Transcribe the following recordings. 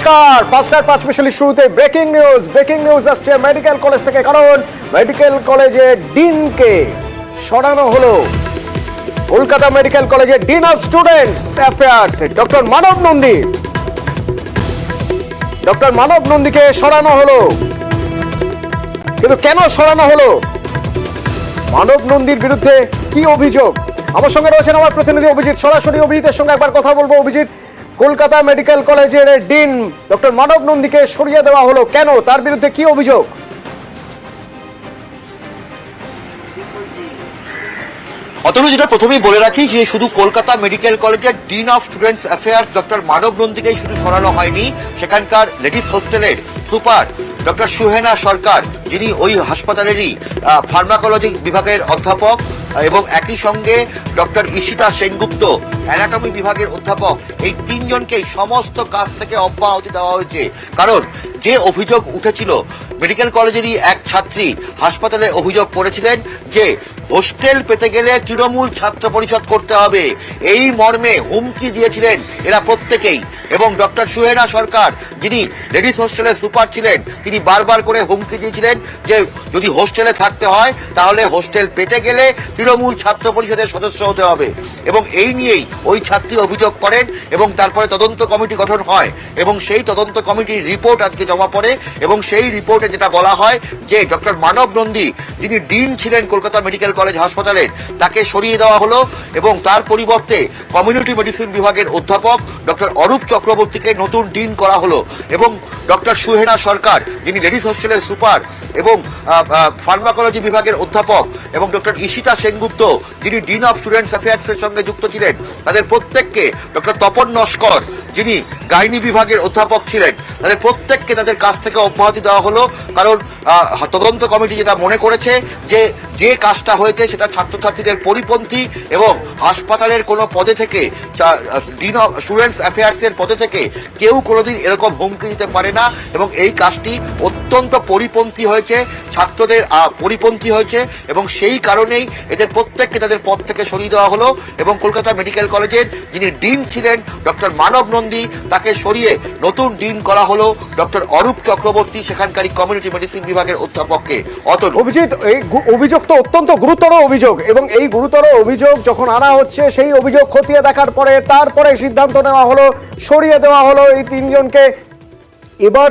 নমস্কার, 5:05 শুরুতে breaking news আসছে মেডিকেল কলেজ থেকে। কারণ মেডিকেল কলেজে ডিনকে সরানো হলো। কলকাতা মেডিকেল কলেজের dean of students affairs doctor Manab নন্দীকে সরানো হলো। কিন্তু কেন সরানো হলো? মানব নন্দীর বিরুদ্ধে কি অভিযোগ? আমার সঙ্গে রয়েছেন আমার প্রতিনিধি অভিজিৎ। সরাসরি অভিজিতের সঙ্গে একবার কথা বলবো। অভিজিৎ, কলকাতা মেডিকেল কলেজের ডিন ডক্টর মানব নন্দীকে সরিয়ে দেওয়া হলো কেন? তার বিরুদ্ধে কি অভিযোগ? অতনু, যেটা প্রথমেই বলে রাখি যে শুধু কলকাতা মেডিকেল কলেজের dean of students affairs doctor Manab নন্দীকেই শুধু সরানো হয়নি, সেখানকার লেডিস হোস্টেলের সুপার ডক্টর সুহেনা সরকার, যিনি ওই হাসপাতালেরই ফার্মাকোলজি বিভাগের অধ্যাপক, এবং একই সঙ্গে ডক্টর ঈশিতা সেনগুপ্ত অ্যানাটমি বিভাগের অধ্যাপক, এই তিনজনকেই সমস্ত কাজ থেকে অব্যাহতি দেওয়া হয়েছে। কারণ যে অভিযোগ উঠেছিল, মেডিকেল কলেজেরই এক ছাত্রী হাসপাতালে অভিযোগ করেছিলেন যে হোস্টেল পেতে গেলে তৃণমূল ছাত্র পরিষদ করতে হবে, এই মর্মে হুমকি দিয়েছিলেন এরা প্রত্যেকেই। এবং ডক্টর সুহেনা সরকার, যিনি লেডিস হোস্টেলের সুপার ছিলেন, তিনি বারবার করে হুমকি দিয়েছিলেন যে যদি হোস্টেলে থাকতে হয় তাহলে হোস্টেল পেতে গেলে তৃণমূল ছাত্র পরিষদের সদস্য হতে হবে। এবং এই নিয়েই ওই ছাত্রী অভিযোগ করেন এবং তারপরে তদন্ত কমিটি গঠন হয় এবং সেই তদন্ত কমিটির রিপোর্ট আজকে জমা পড়ে। এবং সেই রিপোর্টে যেটা বলা হয় যে ডক্টর মানব নন্দী, যিনি ডিন ছিলেন কলকাতা মেডিকেল কলেজ হাসপাতালের, তাকে সরিয়ে দেওয়া হলো এবং তার পরিবর্তে কমিউনিটি মেডিসিন বিভাগের অধ্যাপক ডক্টর অরূপ চক্রবর্তীকে নতুন ডিন করা হলো। এবং ডক্টর সুহেনা সরকার, যিনি লেডিস হোস্টেলের সুপার এবং ফার্মাকোলজি বিভাগের অধ্যাপক, এবং ডক্টর ঈশিতা সেনগুপ্ত, যিনি ডিন অফ স্টুডেন্টস অ্যাফেয়ার্সের সঙ্গে যুক্ত ছিলেন, তাদের প্রত্যেককে, ডক্টর তপন নস্কর, যিনি গাইনি বিভাগের অধ্যাপক ছিলেন, তাদের প্রত্যেককে তাদের কাছ থেকে অব্যাহতি দেওয়া হলো। কারণ তদন্ত কমিটি যেটা মনে করেছে যে কাজটা হয়েছে সেটা ছাত্রছাত্রীদের পরিপন্থী এবং হাসপাতালের কোনো পদে থেকে, ডিন অফ স্টুডেন্টস অ্যাফেয়ার্সের পদে থেকে কেউ কোনোদিন এরকম হুমকি দিতে পারে না। এবং এই কাজটি অত্যন্ত পরিপন্থী হয়েছে, ছাত্রদের পরিপন্থী হয়েছে, এবং সেই কারণেই এদের প্রত্যেককে তাদের পদ থেকে সরিয়ে দেওয়া হলো। এবং কলকাতা মেডিকেল কলেজের যিনি ডিন ছিলেন ডক্টর মানব নন্দী, তাকে সরিয়ে নতুন ডিন করা হলো ডক্টর অরূপ চক্রবর্তী, সেখানকারই কমিউনিটি মেডিসিন বিভাগের অধ্যাপককে। অভিজিৎ, এই অভিযোগ তো অত্যন্ত গুরুতর অভিযোগ, এবং এই গুরুতর অভিযোগ যখন আনা হচ্ছে, সেই অভিযোগ খতিয়ে দেখার পরে তারপরে সিদ্ধান্ত নেওয়া হলো, সরিয়ে দেওয়া হলো এই তিনজনকে। এবার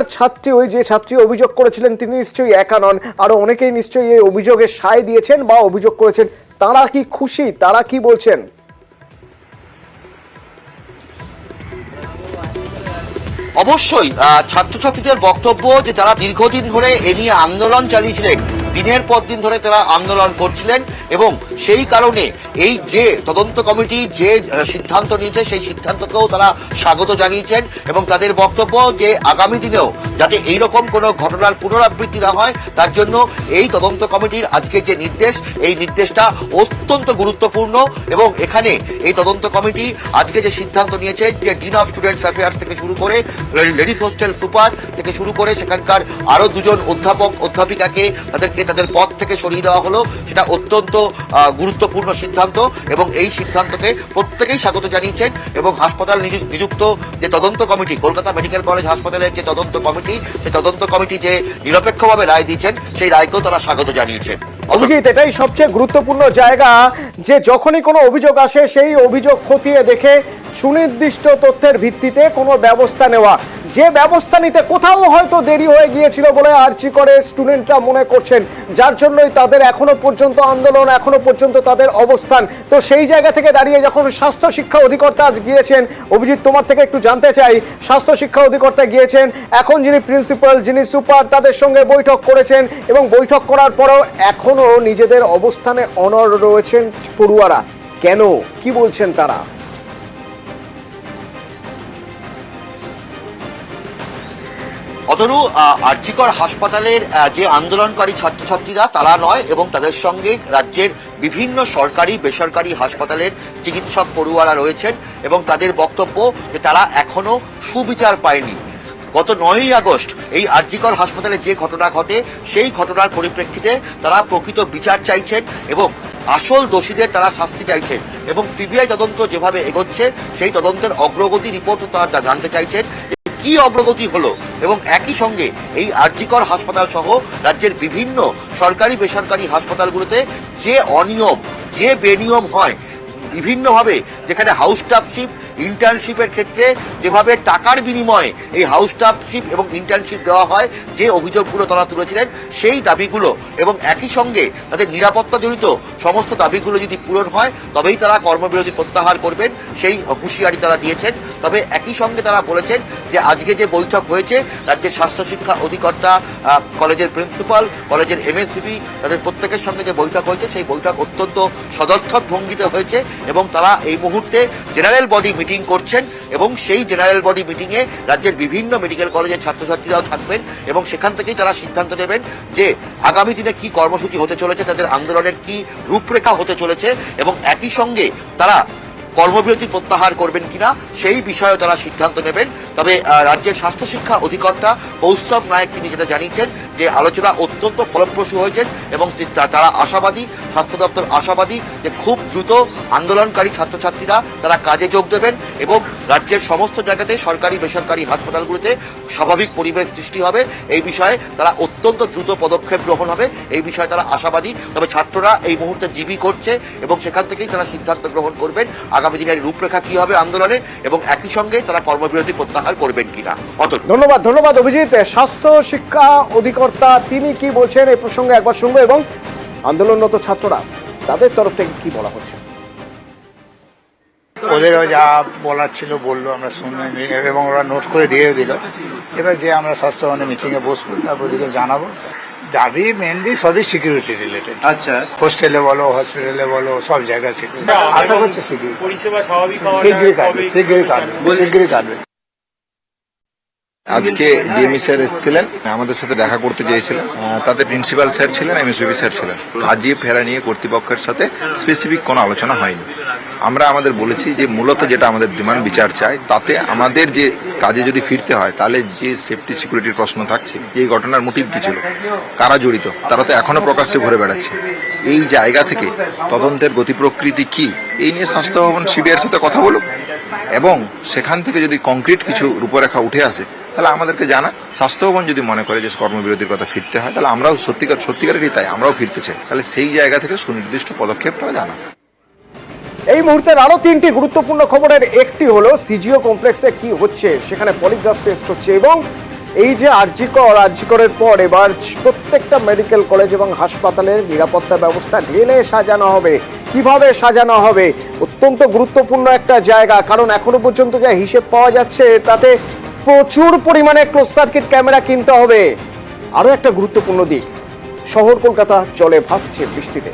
যে ছাত্রী অভিযোগ করেছিলেন তিনি নিশ্চয়ই একা নন, আরো অনেকেই নিশ্চয়ই এই অভিযোগে সায় দিয়েছেন বা অভিযোগ করেছেন। তারা কি খুশি? তারা কি বলছেন? অবশ্যই ছাত্রছাত্রীদের বক্তব্য যে তারা দীর্ঘদিন ধরে এ নিয়ে আন্দোলন চালিয়েছিলেন, দিনের পর দিন ধরে তারা আন্দোলন করছিলেন, এবং সেই কারণে এই যে তদন্ত কমিটি যে সিদ্ধান্ত নিয়েছে সেই সিদ্ধান্তকেও তারা স্বাগত জানিয়েছেন। এবং তাদের বক্তব্য যে আগামী দিনেও যাতে এইরকম কোনো ঘটনার পুনরাবৃত্তি না হয়, তার জন্য এই তদন্ত কমিটির আজকে যে নির্দেশ, এই নির্দেশটা অত্যন্ত গুরুত্বপূর্ণ। এবং এখানে এই তদন্ত কমিটি আজকে যে সিদ্ধান্ত নিয়েছে যে ডিন অফ স্টুডেন্টস অ্যাফেয়ার্স থেকে শুরু করে লেডিস হোস্টেল সুপার থেকে শুরু করে সেখানকার আরো দুজন অধ্যাপক অধ্যাপিকাকে তাদের পদ থেকে সরিয়ে দেওয়া হলো, সেটা অত্যন্ত গুরুত্বপূর্ণ সিদ্ধান্ত। এবং এই সিদ্ধান্তকে প্রত্যেকেই স্বাগত জানিয়েছেন। এবং হাসপাতাল নিযুক্ত যে তদন্ত কমিটি, কলকাতা মেডিকেল কলেজ হাসপাতালের যে তদন্ত কমিটি, সেই তদন্ত কমিটি যে নিরপেক্ষভাবে রায় দিয়েছেন, সেই রায়কেও তারা স্বাগত জানিয়েছেন। অভিজিৎ, এটাই সবচেয়ে গুরুত্বপূর্ণ জায়গা যে যখনই কোনো অভিযোগ আসে সেই অভিযোগ খতিয়ে দেখে সুনির্দিষ্ট তথ্যের ভিত্তিতে কোনো ব্যবস্থা নেওয়া। যে ব্যবস্থা নিতে কোথাও হয়তো দেরি হয়ে গিয়েছিল বলে আরজি করে স্টুডেন্টরা মনে করছেন, যার জন্যই তাদের এখনো পর্যন্ত আন্দোলন, এখনো পর্যন্ত তাদের অবস্থান। তো সেই জায়গা থেকে দাঁড়িয়ে যখন স্বাস্থ্য শিক্ষা অধিকর্তা আজ গিয়েছেন, অভিজিৎ তোমার থেকে একটু জানতে চাই, স্বাস্থ্য শিক্ষা অধিকর্তা গিয়েছেন, এখন যিনি প্রিন্সিপাল, যিনি সুপার, তাদের সঙ্গে বৈঠক করেছেন, এবং বৈঠক করার পরেও এখনো নিজেদের অবস্থানে অনড় রয়েছেন পড়ুয়ারা। কেন? কি বলছেন তারা? অতনু, আরজিকর হাসপাতালের যে আন্দোলনকারী ছাত্রছাত্রীরা তারা নয়, এবং তাদের সঙ্গে রাজ্যের বিভিন্ন সরকারি বেসরকারি হাসপাতালের চিকিৎসক পড়ুয়ারা রয়েছেন, এবং তাদের বক্তব্য যে তারা এখনো সুবিচার পায়নি। গত 9ই আগস্ট এই আরজিকর হাসপাতালে যে ঘটনা ঘটে, সেই ঘটনার পরিপ্রেক্ষিতে তারা প্রকৃত বিচার চাইছেন এবং আসল দোষীদের তারা শাস্তি চাইছেন। এবং সিবিআই তদন্ত যেভাবে এগোচ্ছে, সেই তদন্তের অগ্রগতি রিপোর্ট তারা জানতে চাইছেন। কি অগ্রগতি হলো এবং একই সঙ্গে এই আরজিকর হাসপাতাল সহ রাজ্যের বিভিন্ন সরকারি বেসরকারি হাসপাতালগুলোতে যে অনিয়ম যে বেনিয়ম হয় বিভিন্নভাবে, যেখানে হাউস স্টাফশিপ ইন্টার্নশিপের ক্ষেত্রে যেভাবে টাকার বিনিময়ে এই হাউস স্টাফশিপ এবং ইন্টার্নশিপ দেওয়া হয়, যে অভিযোগগুলো তারা তুলেছিলেন সেই দাবিগুলো এবং একই সঙ্গে তাদের নিরাপত্তাজনিত সমস্ত দাবিগুলো যদি পূরণ হয় তবেই তারা কর্মবিরতি প্রত্যাহার করবেন, সেই হুঁশিয়ারি তারা দিয়েছেন। তবে একই সঙ্গে তারা বলেছেন যে আজকে যে বৈঠক হয়েছে রাজ্যের স্বাস্থ্য শিক্ষা অধিকর্তা, কলেজের প্রিন্সিপাল, কলেজের এমএসভিপি, তাদের প্রত্যেকের সঙ্গে যে বৈঠক হয়েছে সেই বৈঠক অত্যন্ত সদর্থক ভঙ্গিতে হয়েছে এবং তারা এই মুহূর্তে জেনারেল বডি মিটিং করছেন এবং সেই জেনারেল বডি মিটিংয়ে রাজ্যের বিভিন্ন মেডিকেল কলেজের ছাত্রছাত্রীরাও থাকবেন এবং সেখান থেকেই তারা সিদ্ধান্ত নেবেন যে আগামী দিনে কি কর্মসূচি হতে চলেছে, তাদের আন্দোলনের কি রূপরেখা হতে চলেছে এবং একই সঙ্গে তারা কর্মবিরতি প্রত্যাহার করবেন কিনা সেই বিষয়ে তারা সিদ্ধান্ত নেবেন। তবে রাজ্যের স্বাস্থ্য শিক্ষা অধিকর্তা কৌস্তব নায়ক তিনি যেটা জানিয়েছেন যে আলোচনা অত্যন্ত ফলপ্রসূ হয়েছেন এবং তারা আশাবাদী, স্বাস্থ্য দপ্তর আশাবাদী যে খুব দ্রুত আন্দোলনকারী ছাত্রছাত্রীরা তারা কাজে যোগ দেবেন এবং রাজ্যের সমস্ত জায়গাতে সরকারি বেসরকারি হাসপাতালগুলোতে স্বাভাবিক পরিবেশ সৃষ্টি হবে। এই বিষয়ে তারা অত্যন্ত দ্রুত পদক্ষেপ গ্রহণ হবে, এই বিষয়ে তারা আশাবাদী। তবে ছাত্ররা এই মুহূর্তে জিবি করছে এবং সেখান থেকেই তারা সিদ্ধান্ত গ্রহণ করবেন আগামী দিনের রূপরেখা কি হবে আন্দোলনে এবং একই সঙ্গে তারা কর্মবিরতি প্রত্যাহার করবেন কিনা। অতএব ধন্যবাদ অভিজিৎ। স্বাস্থ্য শিক্ষা অধিকর্তা তিনি কি বলছেন এই প্রসঙ্গে একবার শুনবো এবং আন্দোলনরত ছাত্ররা তাদের তরফ থেকে কি বলা হচ্ছে। ওদেরও যা বলার ছিল বললো, আমরা শুনে এবং ওরা নোট করে দিয়ে দিল। এবার যে আমরা স্বাস্থ্য মিটিংয়ে বসবো, তারপর ওদিকে জানাবো। দাবি মেনলি সবই সিকিউরিটি রিলেটেড। আচ্ছা, হোস্টেলে বলো, হসপিটালে বলো, সব জায়গায় সিকিউরিটি। আশা করছি সিকিউরিটি পরিষেবা স্বাভাবিক শিগগিরই কাটবে। আজকে ডিএমই স্যার এসেছিলেন, আমাদের সাথে দেখা করতে চেয়েছিলেন। তাতে প্রিন্সিপাল স্যার ছিলেন, এমএসবিপি স্যার ছিলেন। কাজে ফেরা নিয়ে কর্তৃপক্ষের সাথে স্পেসিফিক কোনো আলোচনা হয়নি। আমরা আমাদের বলেছি যে মূলত যেটা আমাদের ডিমান্ড বিচার চাই, তাতে আমাদের যে কাজে যদি ফিরতে হয় তাহলে যে সেফটি সিকিউরিটির প্রশ্ন থাকছে, এই ঘটনার মোটিভ কি ছিল, কারা জড়িত, তারা তো এখনো প্রকাশ্যে ঘুরে বেড়াচ্ছে। এই জায়গা থেকে তদন্তের গতি প্রকৃতি কি, এই নিয়ে স্বাস্থ্য ভবন সিবিআইয়ের সাথে কথা বলুক এবং সেখান থেকে যদি কংক্রিট কিছু রূপরেখা উঠে আসে তাহলে আমাদেরকে জানা। স্বাস্থ্য ভবন যদি মনে করে যে কর্মবিরতির কথা ফিরতে হয়, তাহলে আমরাও সত্যিকারেরই তাই আমরাও ফিরতে চাই, তাহলে সেই জায়গা থেকে সুনির্দিষ্ট পদক্ষেপ তারা জানা। এই মুহূর্তের আরো তিনটি গুরুত্বপূর্ণ খবরের একটি হলো সিজিও কমপ্লেক্সে কি হচ্ছে, সেখানে পলিগ্রাফ টেস্ট হচ্ছে এবং এই যে আরজিকরের পর এবার প্রত্যেকটা মেডিকেল কলেজ এবং হাসপাতালের নিরাপত্তা ব্যবস্থা ঢেলে সাজানো হবে। কিভাবে সাজানো হবে অত্যন্ত গুরুত্বপূর্ণ একটা জায়গা, কারণ এখনো পর্যন্ত যা হিসেব পাওয়া যাচ্ছে তাতে প্রচুর পরিমাণে ক্লোজ সার্কিট ক্যামেরা কিনতে হবে। আরো একটা গুরুত্বপূর্ণ দিক, শহর কলকাতা জলে ভাসছে বৃষ্টিতে।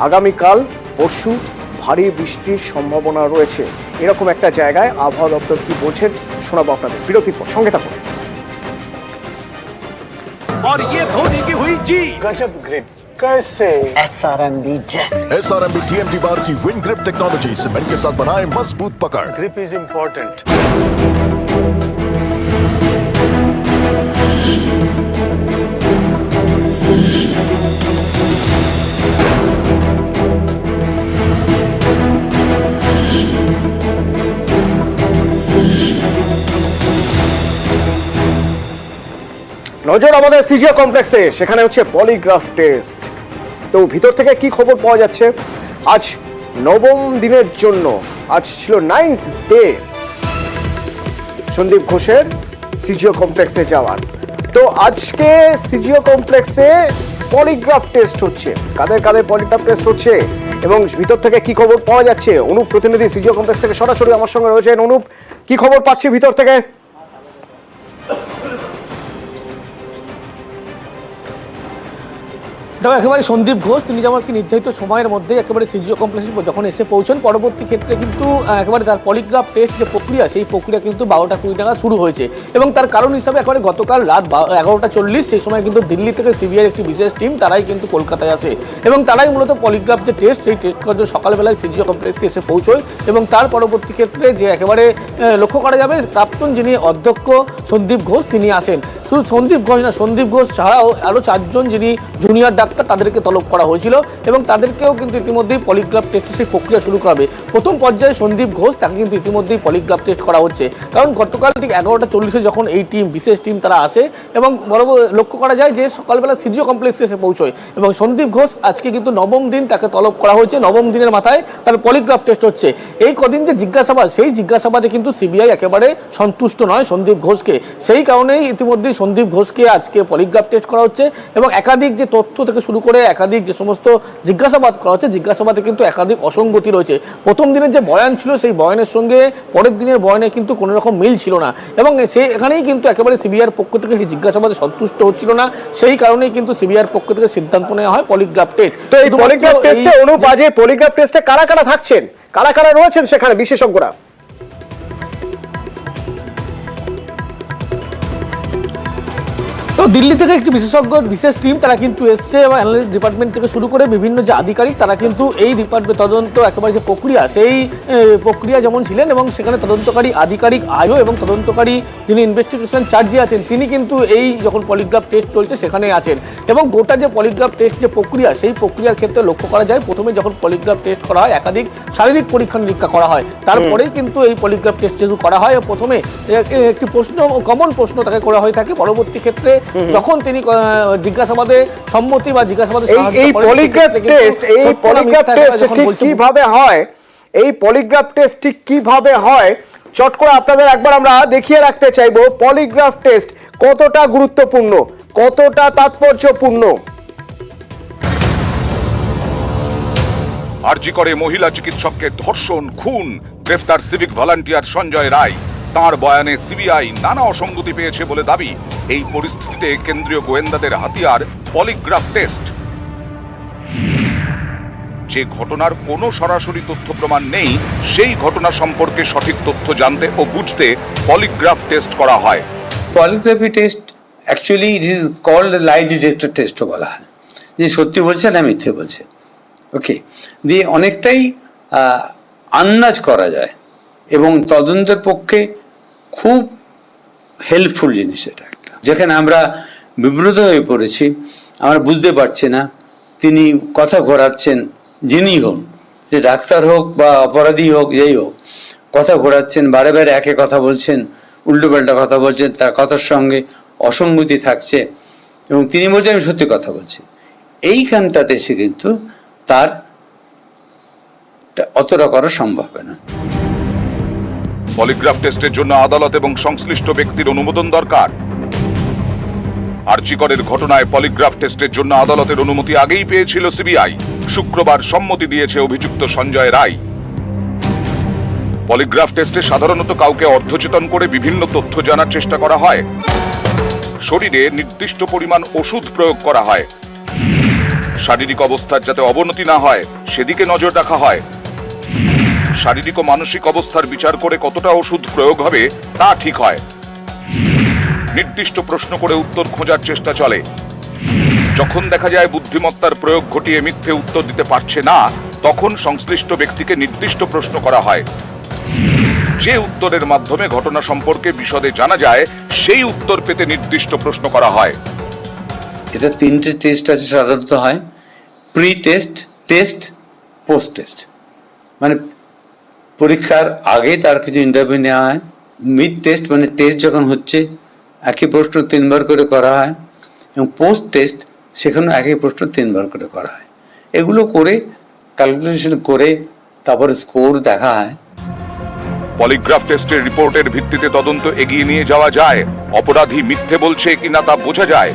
আগামীকাল পরশু ভারী বৃষ্টির সম্ভাবনা রয়েছে। এরকম একটা জায়গায় আবহাওয়া দপ্তর কি বলছেন শোনাবো আপনাদের বিরতির পর, সঙ্গে থাকুন। और ये धोनी की हुई जी गजब ग्रिप कैसे SRMB जैसे SRMB TMT बार की विंग ग्रिप टेक्नोलॉजी सीमेंट के साथ बनाए मजबूत पकड़। Grip is important. নজর আমাদের সিজিও কমপ্লেক্সে, সেখানে হচ্ছে পলিগ্রাফ টেস্ট। তো ভিতর থেকে কি খবর পাওয়া যাচ্ছে, আজ নবম দিনের জন্য, আজ ছিল 9th ডে সন্দীপ ঘোষের সিজিও কমপ্লেক্সে যাওয়ার। তো আজকে সিজিও কমপ্লেক্সে পলিগ্রাফ টেস্ট হচ্ছে। কাদের কাদের পলিগ্রাফ টেস্ট হচ্ছে এবং ভিতর থেকে কি খবর পাওয়া যাচ্ছে, অনুপ প্রতিনিধি সিজিও কমপ্লেক্স থেকে সরাসরি আমার সঙ্গে রয়েছেন। অনুপ, কি খবর পাচ্ছি ভিতর থেকে? দেখো, একেবারে সন্দীপ ঘোষ তিনি যেমন কি নির্ধারিত সময়ের মধ্যে একেবারে সিজিও কমপ্লেক্সে যখন এসে পৌঁছন, পরবর্তী ক্ষেত্রে কিন্তু একেবারে তার পলিগ্রাফ টেস্ট যে প্রক্রিয়া, সেই প্রক্রিয়া কিন্তু 12টা 20 শুরু হয়েছে এবং তার কারণ হিসাবে একেবারে গতকাল রাত 11:40 সেই সময় কিন্তু দিল্লি থেকে সিবিআইয়ের একটি বিশেষ টিম তারাই কিন্তু কলকাতায় আসে এবং তারাই মূলত পলিগ্রাফ যে টেস্ট, সেই টেস্ট করার জন্য সকালবেলায় সিজিও কমপ্লেক্সে এসে পৌঁছয় এবং তার পরবর্তী ক্ষেত্রে যে একেবারে লক্ষ্য করা যাবে প্রাক্তন যিনি অধ্যক্ষ সন্দীপ ঘোষ তিনি আসেন। শুধু সন্দীপ ঘোষ না, সন্দীপ ঘোষ ছাড়াও আরও 4 জন যিনি জুনিয়র ডাক্তার তাদেরকে তলব করা হয়েছিল এবং তাদেরকেও কিন্তু ইতিমধ্যেই পলিগ্রাফ টেস্টের সেই প্রক্রিয়া শুরু করা হবে। প্রথম পর্যায়ে সন্দীপ ঘোষ তাকে কিন্তু ইতিমধ্যেই পলিগ্রাফ টেস্ট করা হচ্ছে, কারণ গতকাল ঠিক 11:40 যখন এই টিম, বিশেষ টিম তারা আসে এবং বরাবর লক্ষ্য করা যায় যে সকালবেলা সিজিও কমপ্লেক্সে এসে পৌঁছয় এবং সন্দীপ ঘোষ আজকে কিন্তু 9ম দিন তাকে তলব করা হয়েছে। 9ম দিনের মাথায় তার পলিগ্রাফ টেস্ট হচ্ছে। এই কদিন যে জিজ্ঞাসাবাদ, সেই জিজ্ঞাসাবাদে কিন্তু সিবিআই একেবারে সন্তুষ্ট নয় সন্দীপ ঘোষকে, সেই কারণেই ইতিমধ্যেই সন্দীপ ঘোষকে আজকে পলিগ্রাফ টেস্ট করা হচ্ছে এবং একাধিক যে তথ্য থেকে শুরু করে একাধিক যে সমস্ত জিজ্ঞাসাবাদ করা হচ্ছে, জিজ্ঞাসাবাদে কিন্তু একাধিক অসঙ্গতি রয়েছে। প্রথম দিনের যে বয়ান ছিল সেই বয়ানের সঙ্গে পরের দিনের বয়ানে কিন্তু কোনো রকম মিল ছিল না এবং এখানেই কিন্তু একেবারে সিবিআইয়ের পক্ষ থেকে সেই জিজ্ঞাসাবাদে সন্তুষ্ট হচ্ছিল না, সেই কারণেই কিন্তু সিবিআইয়ের পক্ষ থেকে সিদ্ধান্ত নেওয়া হয় পলিগ্রাফ টেস্ট। তো এই পলিগ্রাফ টেস্টে অনুপ, আজ এই পলিগ্রাফ টেস্টে কারা কারা থাকছেন, কারা কারা রয়েছেন সেখানে বিশেষজ্ঞরা? তো দিল্লি থেকে একটি বিশেষজ্ঞ বিশেষ টিম তারা কিন্তু এসছে এবং অ্যানালিস্ট ডিপার্টমেন্ট থেকে শুরু করে বিভিন্ন যে আধিকারিক তারা কিন্তু এই ডিপার্টমেন্ট তদন্ত একেবারে যে প্রক্রিয়া, সেই প্রক্রিয়া যেমন ছিলেন এবং সেখানে তদন্তকারী আধিকারিক আয়ো এবং তদন্তকারী যিনি ইনভেস্টিগেশন চার্জে আছেন তিনি কিন্তু এই যখন পলিগ্রাফ টেস্ট চলছে সেখানে আছেন এবং গোটা যে পলিগ্রাফ টেস্ট যে প্রক্রিয়া, সেই প্রক্রিয়ার ক্ষেত্রে লক্ষ্য করা যায় প্রথমে যখন পলিগ্রাফ টেস্ট করা হয় একাধিক শারীরিক পরীক্ষা নিরীক্ষা করা হয়, তারপরেই কিন্তু এই পলিগ্রাফ টেস্ট যেহেতু করা হয় প্রথমে একটি প্রশ্ন, কমন প্রশ্ন তাকে করা হয়ে থাকে, পরবর্তী ক্ষেত্রে যখন তিনি জিজ্ঞাসাবাদে সম্মতি বা জিজ্ঞাসাবাদে এই পলিগ্রাফ টেস্ট, এই পলিগ্রাফ টেস্ট ঠিক কিভাবে হয়, এই পলিগ্রাফ টেস্ট ঠিক কিভাবে হয় চট করে আপনাদের একবার আমরা দেখিয়ে রাখতে চাইবো পলিগ্রাফ টেস্ট কতটা গুরুত্বপূর্ণ, কতটা তাৎপর্যপূর্ণ। আরজি করে মহিলা চিকিৎসককে ধর্ষণ, খুন, গ্রেফতার সিভিক ভলান্টিয়ার সঞ্জয় রায়। তার বয়ানে সিবিআই নানা অসঙ্গতি পেয়েছে বলে দাবি। এই পরিস্থিতিতে কেন্দ্রীয় গোয়েন্দাদের হাতিয়ার পলিগ্রাফ টেস্ট। যে ঘটনার কোনো সরাসরি তথ্য প্রমাণ নেই সেই ঘটনা সম্পর্কে সঠিক তথ্য জানতে ও বুঝতে পলিগ্রাফ টেস্ট করা হয়। Polygraphy test actually it is called lie detector টেস্টও বলা হয়, যে সত্যি বলছে না মিথ্যে বলছে। ওকে, দিয়ে অনেকটাই আন্দাজ করা যায় এবং তদন্তের পক্ষে খুব হেল্পফুল জিনিস এটা একটা। যেখানে আমরা বিব্রত হয়ে পড়েছি, আমরা বুঝতে পারছি না তিনি কথা ঘোরাচ্ছেন, যিনি হোক, যে ডাক্তার হোক বা অপরাধী হোক, যেই হোক, কথা ঘোরাচ্ছেন, বারে বারে একে কথা বলছেন, উল্টোপাল্টা কথা বলছেন, তার কথার সঙ্গে অসঙ্গতি থাকছে এবং তিনি বলছেন আমি সত্যি কথা বলছি। এইখানটাতে সে কিন্তু তার অতটা করা সম্ভব হবে না। পলিগ্রাফ টেস্টের জন্য আদালত এবং সংশ্লিষ্ট ব্যক্তির অনুমোদন দরকার। আরজি করের ঘটনায় পলিগ্রাফ টেস্টের জন্য আদালতের অনুমতি আগেই পেয়েছিল সিবিআই। শুক্রবার সম্মতি দিয়েছে অভিযুক্ত সঞ্জয় রায়। পলিগ্রাফ টেস্টে সাধারণত কাউকে অর্ধচেতন করে বিভিন্ন তথ্য জানার চেষ্টা করা হয়। শরীরে নির্দিষ্ট পরিমাণ ওষুধ প্রয়োগ করা হয়। শারীরিক অবস্থার যাতে অবনতি না হয় সেদিকে নজর রাখা হয়। শারীরিক ও মানসিক অবস্থার বিচার করে কতটা ওষুধ প্রয়োগ হবে তা ঠিক হয়। নির্দিষ্ট প্রশ্ন করে উত্তর খোঁজার চেষ্টা চলে। যখন দেখা যায় বুদ্ধিমত্তার প্রয়োগ ঘটিয়ে মিথ্যে উত্তর দিতে পারছে না, তখন সংশ্লিষ্ট ব্যক্তিকে নির্দিষ্ট প্রশ্ন করা হয়। যে উত্তরের মাধ্যমে ঘটনা সম্পর্কে বিশদে জানা যায় সেই উত্তর পেতে নির্দিষ্ট প্রশ্ন করা হয়। এটা 3টে টেস্ট আছে সাধারণত হয়, pre test, test, post test. মানে পরীক্ষার আগে তার কিছু ইন্টারভিউ নেওয়া হয়। মিড টেস্ট মানে টেস্ট যখন হচ্ছে একই প্রশ্ন 3বার করে করা হয় এবং পোস্ট টেস্ট সেখানে একই প্রশ্ন 3বার করে করা হয়। এগুলো করে ক্যালকুলেশন করে তারপরে স্কোর দেখা হয়। পলিগ্রাফ টেস্টের রিপোর্টের ভিত্তিতে তদন্ত এগিয়ে নিয়ে যাওয়া যায়। অপরাধী মিথ্যে বলছে কিনা তা বোঝা যায়।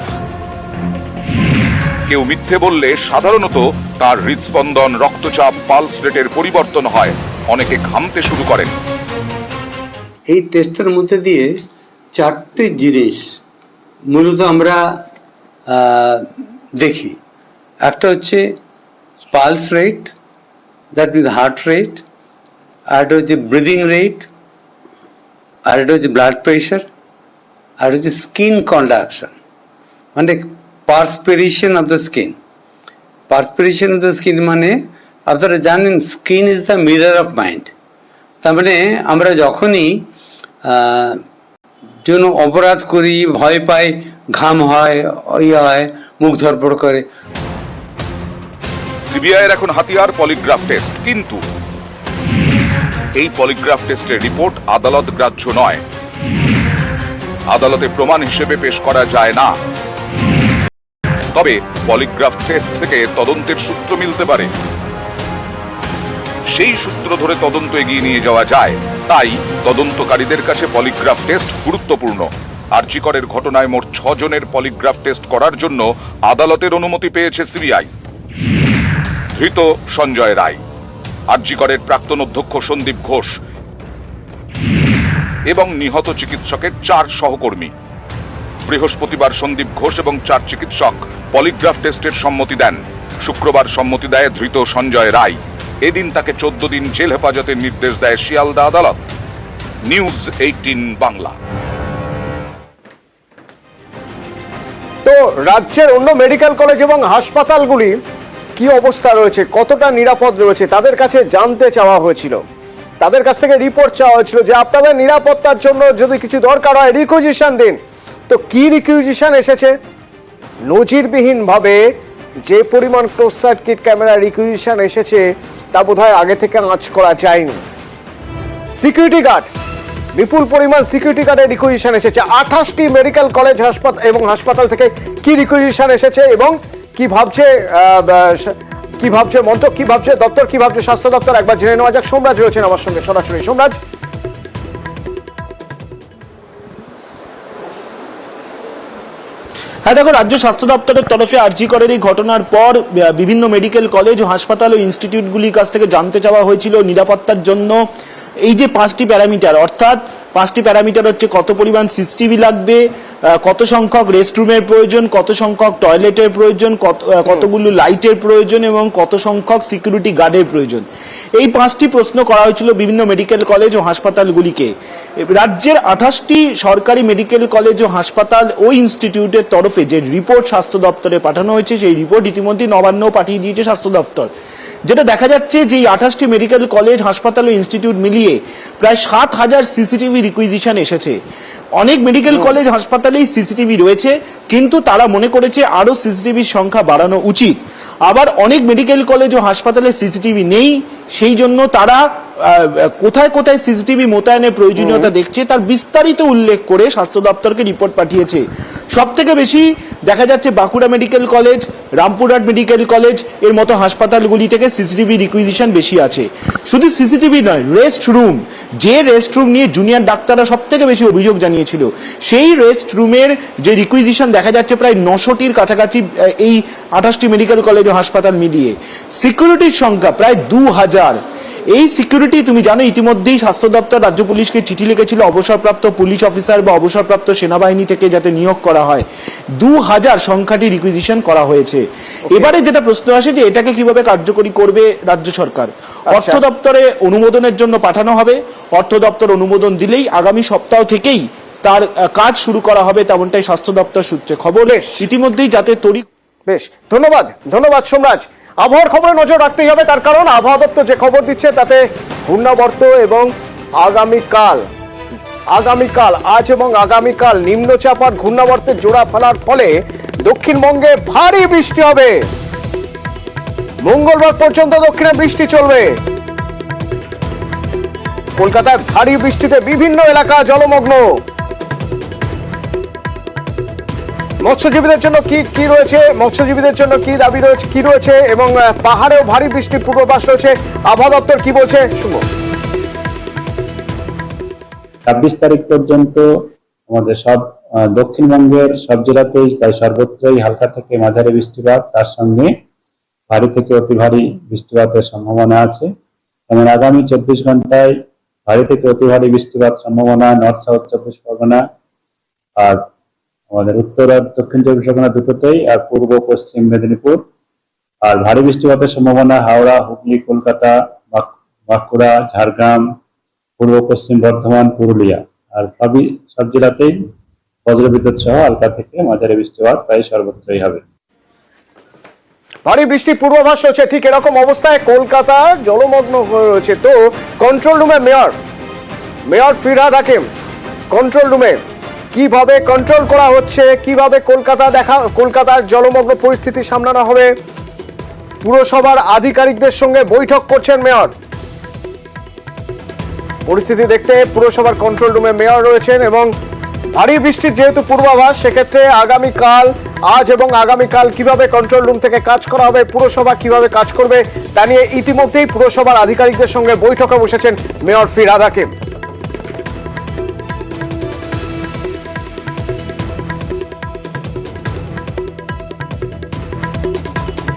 কেউ মিথ্যে বললে সাধারণত তার হৃদস্পন্দন, রক্তচাপ, পালস রেটের পরিবর্তন হয়। অনেকে ঘামতে শুরু করেন। এই টেস্টের মধ্যে দিয়ে 4টে জিনিস মূলত আমরা দেখি। একটা হচ্ছে pulse rate, that means heart rate, আর একটা হচ্ছে ব্রিদিং রেট, আর একটা হচ্ছে ব্লাড প্রেশার, আর হচ্ছে স্কিন কন্ডাকশন মানে perspiration of the skin. Perspiration of the skin মানে আপনারা জানেন skin is the mirror of mind. তার মানে আমরা যখনই যেন অপরাধ করি, ভয় পাই, ঘাম হয়, ইয়ে হয়, মুখ ধরপড় করে। সিবিআইয়ের এখন হাতিয়ার পলিগ্রাফ টেস্ট, কিন্তু এই পলিগ্রাফ টেস্টের রিপোর্ট আদালত গ্রাহ্য নয়, আদালতে প্রমাণ হিসেবে পেশ করা যায় না। তবে পলিগ্রাফ টেস্ট থেকে তদন্তের সূত্র মিলতে পারে, সেই সূত্র ধরে তদন্ত এগিয়ে নিয়ে যাওয়া যায়। তাই তদন্তকারীদের কাছে পলিগ্রাফ টেস্ট গুরুত্বপূর্ণ। আরজি করের ঘটনায় মোট 6 জনের পলিগ্রাফ টেস্ট করার জন্য আদালতের অনুমতি পেয়েছে সিবিআই। ধৃত সঞ্জয় রায়, আরজি করের প্রাক্তন অধ্যক্ষ সন্দীপ ঘোষ এবং নিহত চিকিৎসকের 4 সহকর্মী। বৃহস্পতিবার সন্দীপ ঘোষ এবং 4 চিকিৎসক পলিগ্রাফ টেস্টের সম্মতি দেন। শুক্রবার সম্মতি দেয় ধৃত সঞ্জয় রায়। এদিন তাকে 14 দিন জেল হেফাজতের নির্দেশ দেয় শিয়ালদা আদালত। নিউজ 18 বাংলা। তো রাজ্যের অন্য মেডিকেল কলেজ এবং হাসপাতালগুলি কি অবস্থা রয়েছে, কতটা নিরাপদ রয়েছে, তাদের কাছে জানতে চাওয়া হয়েছিল। তাদের কাছ থেকে রিপোর্ট চাওয়া হয়েছিল যে আপনাদের নিরাপত্তার জন্য যদি কিছু দরকার হয় রিকুইজিশন দিন। তো কি রিকুইজিশন এসেছে? নজিরবিহীনভাবে যে পরিমাণ ক্লোজ সার্কিট ক্যামেরা রিকুইজিশন এসেছে তা বোধহয় আগে থেকে আঁচ করা যায়নি। সিকিউরিটি গার্ড, বিপুল পরিমাণ সিকিউরিটি গার্ডের রিকুইজিশন এসেছে। 28টি মেডিকেল কলেজ এবং হাসপাতাল থেকে কি রিকুইজিশন এসেছে এবং কি ভাবছে মন্ত্রক, কি ভাবছে দপ্তর, কি ভাবছে স্বাস্থ্য দপ্তর, একবার জেনে নেওয়া যাক। সোমরাজ রয়েছেন আমার সঙ্গে সরাসরি। সোমরাজ, হ্যাঁ দেখো, রাজ্য স্বাস্থ্য দপ্তরের তরফে আরজি করের এই ঘটনার পর বিভিন্ন মেডিকেল কলেজ ও হাসপাতাল ও ইনস্টিটিউটগুলির কাছ থেকে জানতে চাওয়া হয়েছিল নিরাপত্তার জন্য এই যে 5টি প্যারামিটার, অর্থাৎ 5টি প্যারামিটার হচ্ছে কত পরিমাণ সিসিটিভি লাগবে, কত সংখ্যক রেস্টরুমের প্রয়োজন, কত সংখ্যক টয়লেটের প্রয়োজন, কতগুলো লাইটের প্রয়োজন এবং কত সংখ্যক সিকিউরিটি গার্ডের প্রয়োজন। এই 5টি প্রশ্ন করা হয়েছিল বিভিন্ন মেডিকেল কলেজ ও হাসপাতালগুলিকে। রাজ্যের 28টি সরকারি মেডিকেল কলেজ ও হাসপাতাল ও ইনস্টিটিউটের তরফে যে রিপোর্ট স্বাস্থ্য দপ্তরে পাঠানো হয়েছে সেই রিপোর্ট ইতিমধ্যে নবান্নও পাঠিয়ে দিয়েছে স্বাস্থ্য দপ্তর। যেটা দেখা যাচ্ছে যে এই 28টি মেডিকেল কলেজ, হাসপাতাল ও ইনস্টিটিউট মিলিয়ে প্রায় 7,000 সিসিটিভি রিকুইজিশন এসেছে। অনেক মেডিকেল কলেজ হাসপাতালেই সিসিটিভি রয়েছে, কিন্তু তারা মনে করেছে আরো সিসিটিভির সংখ্যা বাড়ানো উচিত। আবার অনেক মেডিকেল কলেজ ও হাসপাতালে সিসিটিভি নেই, সেই জন্য তারা কোথায় কোথায় সিসিটিভি মোতায়েনের প্রয়োজনীয়তা দেখছে তার বিস্তারিত উল্লেখ করে স্বাস্থ্য দপ্তরকে রিপোর্ট পাঠিয়েছে। সব থেকে বেশি দেখা যাচ্ছে Bankura medical college, Rampurhat medical college এর মতো হাসপাতালগুলি থেকে সিসিটিভি রিকুইজিশন বেশি আছে। শুধু সিসিটিভি নয়, রেস্ট রুম, যে রেস্ট রুম নিয়ে জুনিয়র ডাক্তাররা সব থেকে বেশি অভিযোগ জানিয়েছিল, সেই রেস্ট রুমের যে রিকুইজিশন দেখা যাচ্ছে প্রায় 900টির কাছাকাছি এই 28টি মেডিকেল কলেজ ও হাসপাতাল মিলিয়ে। সিকিউরিটির সংখ্যা প্রায় 2000। এই সিকিউরিটি তুমি জানো ইতিমধ্যেই স্বাস্থ্য দপ্তর রাজ্য পুলিশকে চিঠি লিখেছিল অবসরপ্রাপ্ত পুলিশ অফিসার বা অবসরপ্রাপ্ত সেনাবাহিনী থেকে যাতে নিয়োগ করা হয়। 2000 সংখ্যাটি রিকুইজিশন করা হয়েছে। এবারে যেটা প্রশ্ন আসে যে এটাকে কিভাবে কার্যকরী করবে রাজ্য সরকার। অর্থ দপ্তরে অনুমোদনের জন্য পাঠানো হবে। অর্থ দপ্তর অনুমোদন দিলেই আগামী সপ্তাহ থেকেই তার কাজ শুরু করা হবে, তেমনটাই স্বাস্থ্য দপ্তর সূত্রে খবর। ইতিমধ্যেই যাতে তড়িৎ। বেশ, ধন্যবাদ সোমরাজ। আবহাওয়ার খবরে নজর রাখতেই হবে, তার কারণ আবহাওয়া দপ্তর যে খবর দিচ্ছে তাতে ঘূর্ণাবর্ত এবং আগামীকাল আজ এবং আগামীকাল নিম্নচাপ আর ঘূর্ণাবর্তের জোড়া ফেলার ফলে দক্ষিণবঙ্গে ভারী বৃষ্টি হবে। মঙ্গলবার পর্যন্ত দক্ষিণে বৃষ্টি চলবে। কলকাতায় ভারী বৃষ্টিতে বিভিন্ন এলাকা জলমগ্ন। মৎস্যজীবীদের জন্য কি রয়েছে, মৎস্যজীবীদের জন্য কি দাবি রয়েছে, কি রয়েছে এবং পাহাড়েও ভারী বৃষ্টির পূর্বাভাস রয়েছে। আবহাওয়া দপ্তর কি বলছে শুনো। 26 তারিখ পর্যন্ত আমাদের সব দক্ষিণবঙ্গের সব জেলাতেই প্রায় সর্বত্রই হালকা থেকে মাঝারি বৃষ্টিপাত, তার সঙ্গে ভারী থেকে অতি ভারী বৃষ্টিপাতের সম্ভাবনা আছে। যেমন আগামী 24 ঘন্টায় ভারী থেকে অতি ভারী বৃষ্টিপাত সম্ভাবনা নর্থ সাউথ 24 পরগনা আর আমাদের উত্তর আর দক্ষিণ 24 পরগনা দুটোতেই, আর পূর্ব পশ্চিম মেদিনীপুর। আর ভারী বৃষ্টিপাতের সম্ভাবনা হাওড়া, হুগলি, কলকাতা, বাঁকুড়া, ঝাড়গ্রাম, পূর্ব পশ্চিম বর্ধমান, পুরুলিয়া। আর সব জেলাতেই বজ্রবিদ্যুৎ সহ হালকা থেকে মাঝারি বৃষ্টিপাত প্রায় সর্বত্রই হবে। ভারী বৃষ্টির পূর্বাভাস রয়েছে। ঠিক এরকম অবস্থায় কলকাতা জলমগ্ন হয়ে রয়েছে। তো কন্ট্রোল রুমে মেয়র ফিরহাদ হাকিম কন্ট্রোল রুমে কিভাবে কন্ট্রোল করা হচ্ছে, কিভাবে কলকাতার জলমগ্ন পরিস্থিতি সামলানো হবে। পুরসভার আধিকারিকদের সঙ্গে বৈঠক করছেন মেয়র। পরিস্থিতি দেখতে পুরসভার কন্ট্রোল রুমে মেয়র রয়েছেন এবং ভারী বৃষ্টির যেহেতু পূর্বাভাস, সেক্ষেত্রে আজ এবং আগামীকাল কিভাবে কন্ট্রোল রুম থেকে কাজ করা হবে, পুরসভা কিভাবে কাজ করবে তা নিয়ে ইতিমধ্যেই পুরসভার আধিকারিকদের সঙ্গে বৈঠকে বসেছেন মেয়র ফিরহাদ হাকিম।